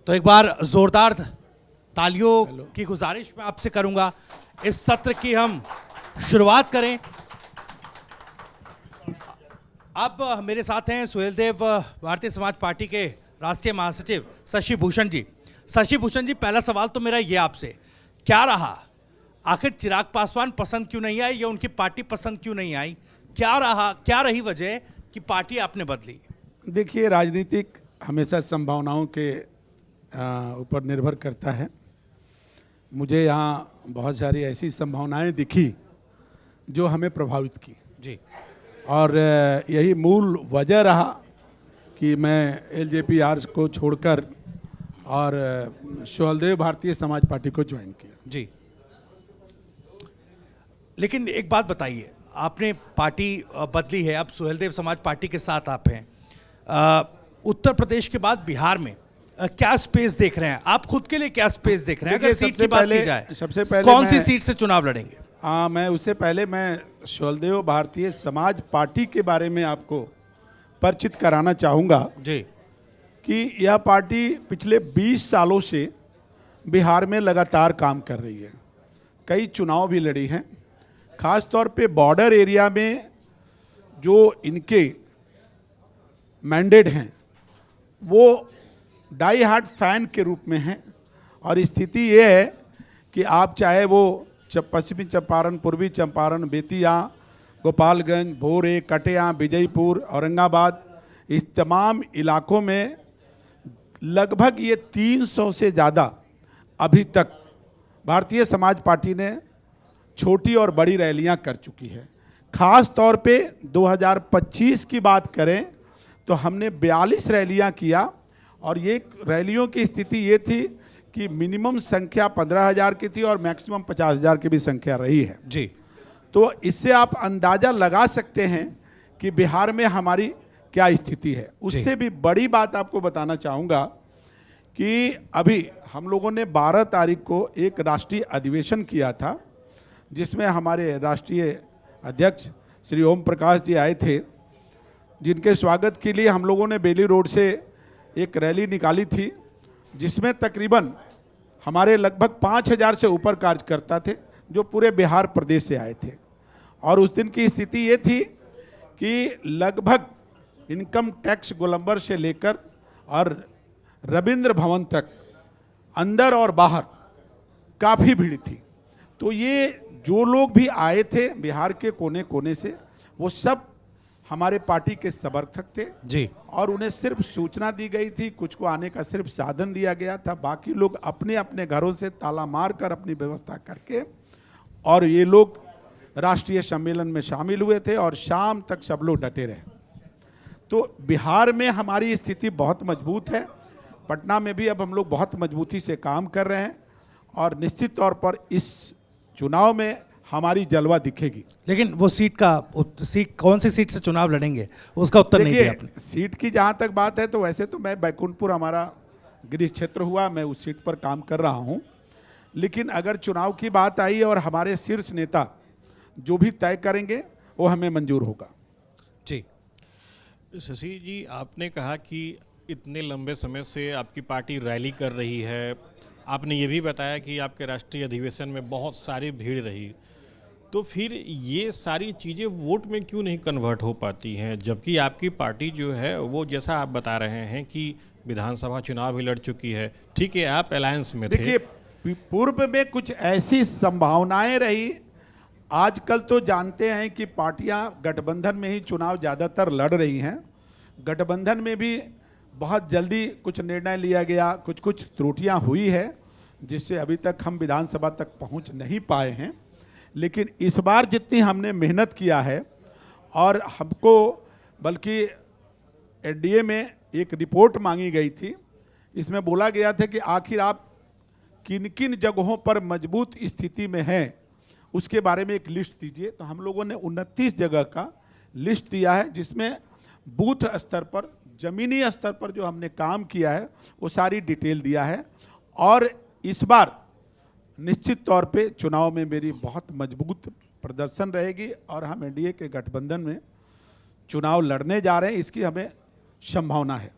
तो एक बार जोरदार तालियों की गुजारिश मैं आपसे करूंगा। इस सत्र की हम शुरुआत करें। अब मेरे साथ हैं सुहेलदेव, भारतीय समाज पार्टी के राष्ट्रीय महासचिव शशि भूषण जी। शशि भूषण जी, पहला सवाल तो मेरा ये आपसे, क्या रहा आखिर चिराग पासवान पसंद क्यों नहीं आई या उनकी पार्टी पसंद क्यों नहीं आई? क्या रही वजह कि पार्टी आपने बदली? देखिए, राजनीतिक हमेशा संभावनाओं के ऊपर निर्भर करता है। मुझे यहाँ बहुत सारी ऐसी संभावनाएं दिखी जो हमें प्रभावित की जी, और यही मूल वजह रहा कि मैं एलजेपीआर को छोड़कर और सुहेलदेव भारतीय समाज पार्टी को ज्वाइन किया। जी, लेकिन एक बात बताइए, आपने पार्टी बदली है, अब सुहेलदेव समाज पार्टी के साथ आप हैं। उत्तर प्रदेश के बाद बिहार में क्या स्पेस देख रहे हैं आप? खुद के लिए क्या स्पेस देख रहे हैं? अगर सीट की बात की जाए, सबसे पहले कौन सी सीट से चुनाव लड़ेंगे? मैं उससे पहले मैं सुहेलदेव भारतीय समाज पार्टी के बारे में आपको परिचित कराना चाहूँगा जी, कि यह पार्टी पिछले 20 सालों से बिहार में लगातार काम कर रही है। कई चुनाव भी लड़ी हैं, खास तौर पे बॉर्डर एरिया में जो इनके मैंडेट हैं वो डाई हार्ड फैन के रूप में हैं। और स्थिति ये है कि आप चाहे वो पश्चिमी चंपारण, पूर्वी चंपारण, बेतिया, गोपालगंज, भोरे, कटिया, विजयपुर, औरंगाबाद, इस तमाम इलाकों में लगभग ये 300 से ज़्यादा अभी तक भारतीय समाज पार्टी ने छोटी और बड़ी रैलियां कर चुकी है। खास तौर पे 2025 की बात करें तो हमने 42 रैलियां किया और ये रैलियों की स्थिति ये थी कि मिनिमम संख्या 15,000 की थी और मैक्सिमम 50,000 की भी संख्या रही है जी। तो इससे आप अंदाज़ा लगा सकते हैं कि बिहार में हमारी क्या स्थिति है। उससे भी बड़ी बात आपको बताना चाहूँगा कि अभी हम लोगों ने 12 तारीख को एक राष्ट्रीय अधिवेशन किया था जिसमें हमारे राष्ट्रीय अध्यक्ष श्री ओम प्रकाश जी आए थे, जिनके स्वागत के लिए हम लोगों ने बेली रोड से एक रैली निकाली थी जिसमें तकरीबन हमारे लगभग 5,000 से ऊपर कार्यकर्ता थे जो पूरे बिहार प्रदेश से आए थे। और उस दिन की स्थिति ये थी कि लगभग इनकम टैक्स गोलंबर से लेकर और रविंद्र भवन तक अंदर और बाहर काफ़ी भीड़ थी। तो ये जो लोग भी आए थे बिहार के कोने कोने से, वो सब हमारे पार्टी के समर्थक थे जी। और उन्हें सिर्फ सूचना दी गई थी, कुछ को आने का सिर्फ साधन दिया गया था। बाकी लोग अपने अपने घरों से ताला मार कर अपनी व्यवस्था करके और ये लोग राष्ट्रीय सम्मेलन में शामिल हुए थे और शाम तक सब लोग डटे रहे। तो बिहार में हमारी स्थिति बहुत मजबूत है। पटना में भी अब हम लोग बहुत मजबूती से काम कर रहे हैं और निश्चित तौर पर इस चुनाव में हमारी जलवा दिखेगी। लेकिन वो सीट कौन सी सीट से चुनाव लड़ेंगे उसका उत्तर नहीं दिया आपने। सीट की जहाँ तक बात है तो वैसे तो मैं बैकुंठपुर हमारा गृह क्षेत्र हुआ, मैं उस सीट पर काम कर रहा हूँ। लेकिन अगर चुनाव की बात आई और हमारे शीर्ष नेता जो भी तय करेंगे वो हमें मंजूर होगा। जी। शशि जी, आपने कहा कि इतने लंबे समय से आपकी पार्टी रैली कर रही है, आपने ये भी बताया कि आपके राष्ट्रीय अधिवेशन में बहुत सारी भीड़ रही, तो फिर ये सारी चीज़ें वोट में क्यों नहीं कन्वर्ट हो पाती हैं? जबकि आपकी पार्टी जो है वो, जैसा आप बता रहे हैं कि विधानसभा चुनाव भी लड़ चुकी है, ठीक है, आप अलायंस में थे। देखिए, पूर्व में कुछ ऐसी संभावनाएं रही। आजकल तो जानते हैं कि पार्टियां गठबंधन में ही चुनाव ज़्यादातर लड़ रही हैं। गठबंधन में भी बहुत जल्दी कुछ निर्णय लिया गया, कुछ त्रुटियां हुई है जिससे अभी तक हम विधानसभा तक पहुंच नहीं पाए हैं। लेकिन इस बार जितनी हमने मेहनत किया है और हमको बल्कि एनडीए में एक रिपोर्ट मांगी गई थी, इसमें बोला गया था कि आखिर आप किन किन जगहों पर मजबूत स्थिति में हैं उसके बारे में एक लिस्ट दीजिए। तो हम लोगों ने 29 जगह का लिस्ट दिया है जिसमें बूथ स्तर पर, जमीनी स्तर पर जो हमने काम किया है वो सारी डिटेल दिया है। और इस बार निश्चित तौर पे चुनाव में मेरी बहुत मजबूत प्रदर्शन रहेगी और हम एनडीए के गठबंधन में चुनाव लड़ने जा रहे हैं, इसकी हमें संभावना है।